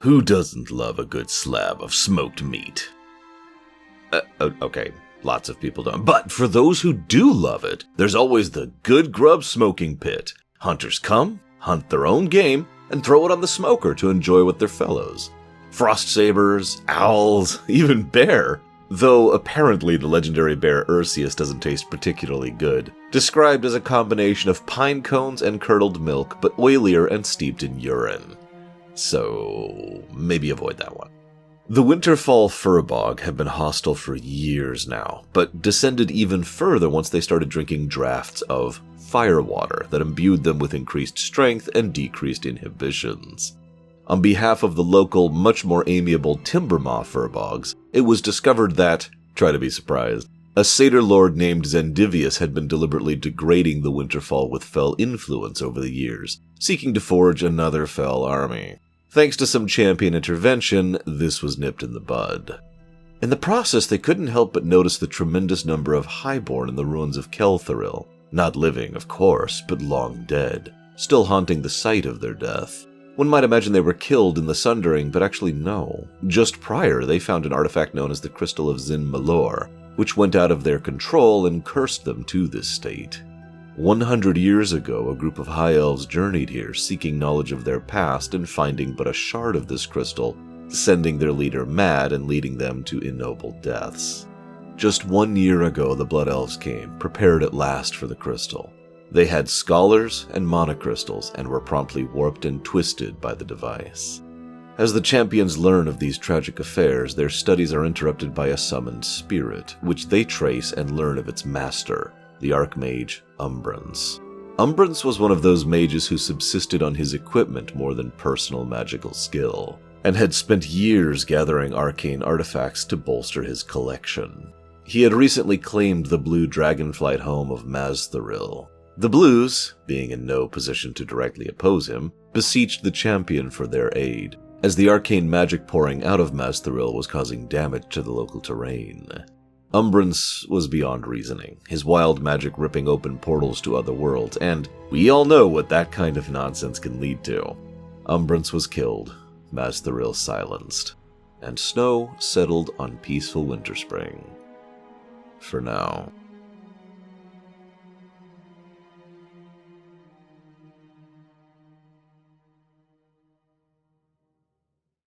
Who doesn't love a good slab of smoked meat? Okay, lots of people don't. But for those who do love it, there's always the Good Grub Smoking Pit. Hunters come, hunt their own game, and throw it on the smoker to enjoy with their fellows. Frost sabers, owls, even bear. Though apparently the legendary bear Ursius doesn't taste particularly good. Described as a combination of pine cones and curdled milk, but oilier and steeped in urine. So maybe avoid that one. The Winterfall furbog have been hostile for years now, but descended even further once they started drinking drafts of firewater that imbued them with increased strength and decreased inhibitions. On behalf of the local, much more amiable Timbermaw furbogs, it was discovered that, try to be surprised, a satyr lord named Zendivius had been deliberately degrading the Winterfall with fell influence over the years, seeking to forge another fell army. Thanks to some champion intervention, this was nipped in the bud. In the process, they couldn't help but notice the tremendous number of highborn in the ruins of Kelthoril, not living, of course, but long dead, still haunting the site of their death. One might imagine they were killed in the Sundering, but actually no. Just prior, they found an artifact known as the Crystal of Zin Malor, which went out of their control and cursed them to this state. 100 years ago, a group of high elves journeyed here, seeking knowledge of their past and finding but a shard of this crystal, sending their leader mad and leading them to ignoble deaths. Just 1 year ago, the Blood Elves came, prepared at last for the crystal. They had scholars and monocrystals and were promptly warped and twisted by the device. As the champions learn of these tragic affairs, their studies are interrupted by a summoned spirit, which they trace and learn of its master, the Archmage Umbrance. Umbrance was one of those mages who subsisted on his equipment more than personal magical skill, and had spent years gathering arcane artifacts to bolster his collection. He had recently claimed the blue dragonflight home of Mazthoril. The Blues, being in no position to directly oppose him, beseeched the champion for their aid, as the arcane magic pouring out of Mazthoril was causing damage to the local terrain. Umbrance was beyond reasoning, his wild magic ripping open portals to other worlds, and we all know what that kind of nonsense can lead to. Umbrance was killed, Mazthoril silenced, and snow settled on peaceful Winterspring. For now.